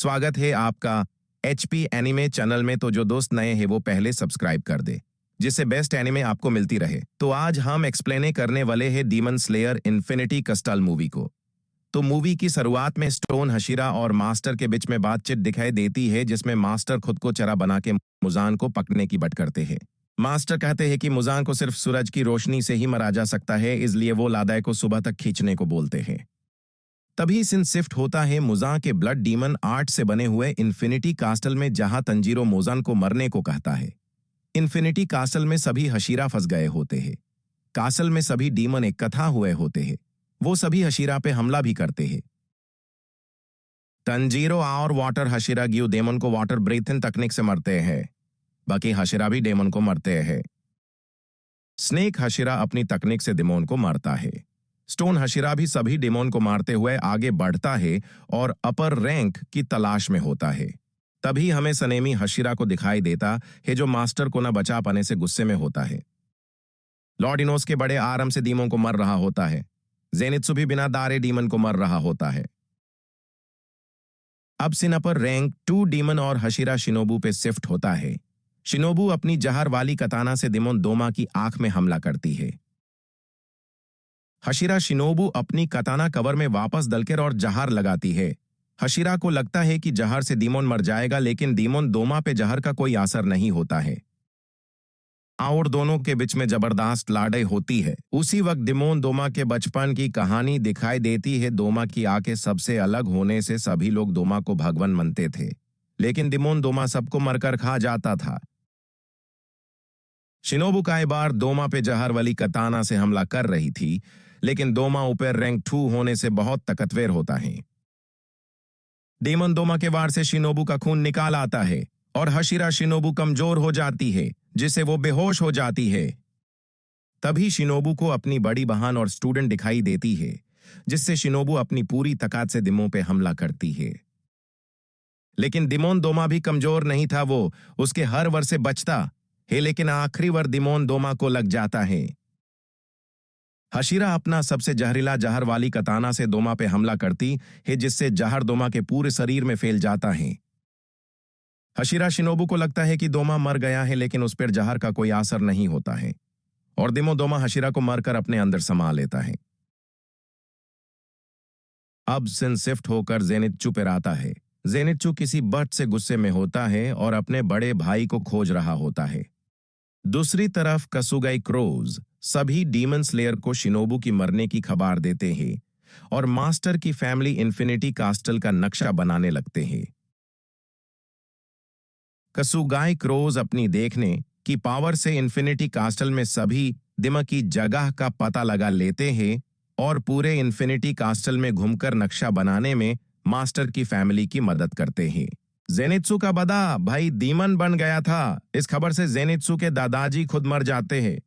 स्वागत है आपका एचपी एनिमे चैनल में। तो जो दोस्त नए हैं वो पहले सब्सक्राइब कर दे, जिससे बेस्ट एनिमे आपको मिलती रहे। तो आज हम एक्सप्लेन करने वाले हैं demon slayer infinity crystal movie को। तो मूवी की शुरुआत में स्टोन हशीरा और मास्टर के बीच में बातचीत दिखाई देती है, जिसमें मास्टर खुद को चरा बना के मुजान को पकड़ने की बट करते हैं। मास्टर कहते हैं कि मुजान को सिर्फ सूरज की रोशनी से ही मरा जा सकता है, इसलिए वो लादाई को सुबह तक खींचने को बोलते हैं। तभी सीन शिफ्ट होता है मुजान के ब्लड डीमन आर्ट से बने हुए इन्फिनिटी कास्टल में, जहां तंजीरो मुजान को मरने को कहता है। इन्फिनिटी कास्टल में सभी हशीरा फंस गए होते हैं। कास्टल में सभी डीमन इकट्ठा हुए होते हैं। वो सभी हशीरा पे हमला भी करते हैं। तंजीरो और वाटर हशीरा गियो डेमन को वाटर ब्रीथिंग तकनीक से मरते हैं। बाकी हशीरा भी डेमन को मरते हैं। स्नेक हशीरा अपनी तकनीक से डेमन को मारता है। स्टोन हशीरा भी सभी डेमन को मारते हुए आगे बढ़ता है और अपर रैंक की तलाश में होता है। तभी हमें सनेमी हशीरा को दिखाई देता है, जो मास्टर को न बचा पाने से गुस्से में होता है। लॉर्ड इनोस के बड़े आराम से डीमन को मर रहा होता है। जेनित्सु भी बिना दारे डीमन को मर रहा होता है। अब सीन अपर रैंक 2 डीमन और हशीरा शिनोबू पे शिफ्ट होता है। शिनोबू अपनी जहर वाली कताना से डेमन दोमा की आंख में हमला करती है। हशीरा शिनोबू अपनी कताना कवर में वापस डलकर और जहर लगाती है। हशीरा को लगता है कि जहर से डीमन मर जाएगा, लेकिन डीमन दोमा पे जहर का कोई असर नहीं होता है और दोनों के बीच में जबरदस्त लड़ाई होती है। उसी वक्त डीमन दोमा के बचपन की कहानी दिखाई देती है। दोमा की आंखें सबसे अलग होने से सभी लोग दोमा को भगवान मानते थे, लेकिन डीमन दोमा सबको मरकर खा जाता था। शिनोबू कई बार दोमा पे जहर वाली कताना से हमला कर रही थी, लेकिन दोमा ऊपर रैंक 2 होने से बहुत ताकतवर होता है। डीमन दोमा के वार से शिनोबू का खून निकाल आता है और हशीरा शिनोबू कमजोर हो जाती है, जिससे वो बेहोश हो जाती है। तभी शिनोबू को अपनी बड़ी बहन और स्टूडेंट दिखाई देती है, जिससे शिनोबू अपनी पूरी ताकत से डीमन पे हमला करती है। लेकिन डीमन दोमा भी कमजोर नहीं था। वो उसके हर वार से बचता है, लेकिन आखिरी वार डीमन दोमा को लग जाता है। हशीरा अपना सबसे जहरीला जहर वाली कताना से दोमा पे हमला करती है, जिससे जहर दोमा के पूरे शरीर में फैल जाता है। हशीरा शिनोबू को लगता है कि दोमा मर गया है, लेकिन उस पर जहर का कोई असर नहीं होता है और डीमन दोमा हशीरा को मारकर अपने अंदर समा लेता है। अब सीन शिफ्ट होकर जेनित्सु पर आता है। जेनित्सु किसी बट से गुस्से में होता है और अपने बड़े भाई को खोज रहा होता है। दूसरी तरफ कसुगाई क्रोज सभी डीमन स्लेयर को शिनोबू की मरने की खबर देते हैं और मास्टर की फैमिली इन्फिनिटी कास्टल का नक्शा बनाने लगते हैं। कसुगाई क्रोज अपनी देखने की पावर से इन्फिनिटी कास्टल में सभी दिमा की जगह का पता लगा लेते हैं और पूरे इन्फिनिटी कास्टल में घूमकर नक्शा बनाने में मास्टर की फैमिली की मदद करते हैं। जेनित्सु का बड़ा भाई डीमन बन गया था। इस खबर से जेनित्सु के दादाजी खुद मर जाते हैं,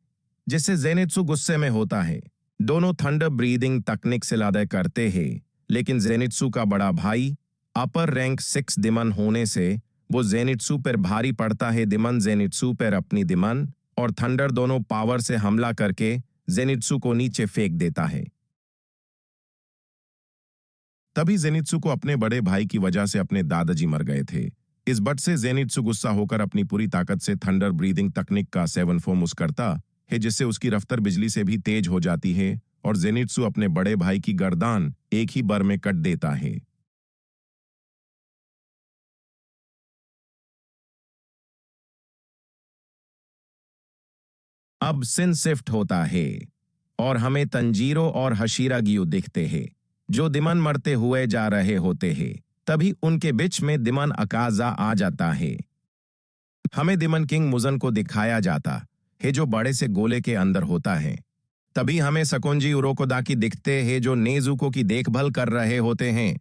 जिससे जेनित्सु गुस्से में होता है। दोनों थंडर ब्रीदिंग तकनीक से लड़ाई करते हैं, लेकिन जेनित्सु का बड़ा भाई अपर रैंक 6 डीमन होने से वो जेनित्सु पर भारी पड़ता है। डीमन जेनित्सु पर अपनी डीमन और थंडर दोनों पावर से हमला करके जेनित्सु को नीचे फेंक देता है। तभी जेनित्सु को अपने बड़े भाई की वजह से अपने दादाजी मर गए थे। इस बट से जेनित्सु गुस्सा होकर अपनी पूरी ताकत से थंडर ब्रीदिंग तकनीक का 7 फॉर्म यूज करता है, जिससे उसकी रफ्तार बिजली से भी तेज हो जाती है और जेनित्सु अपने बड़े भाई की गर्दन एक ही बार में कट देता है। अब सीन शिफ्ट होता है और हमें तंजीरो और हशीरा गियो दिखते हैं, जो डीमन मरते हुए जा रहे होते हैं। तभी उनके बीच में डीमन अकाजा आ जाता है। हमें डीमन किंग मुजन को दिखाया जाता है, जो बड़े से गोले के अंदर होता है। तभी हमें सकोंजी उरोकोदाकी दिखते हैं, जो नेजुको की देखभाल कर रहे होते हैं।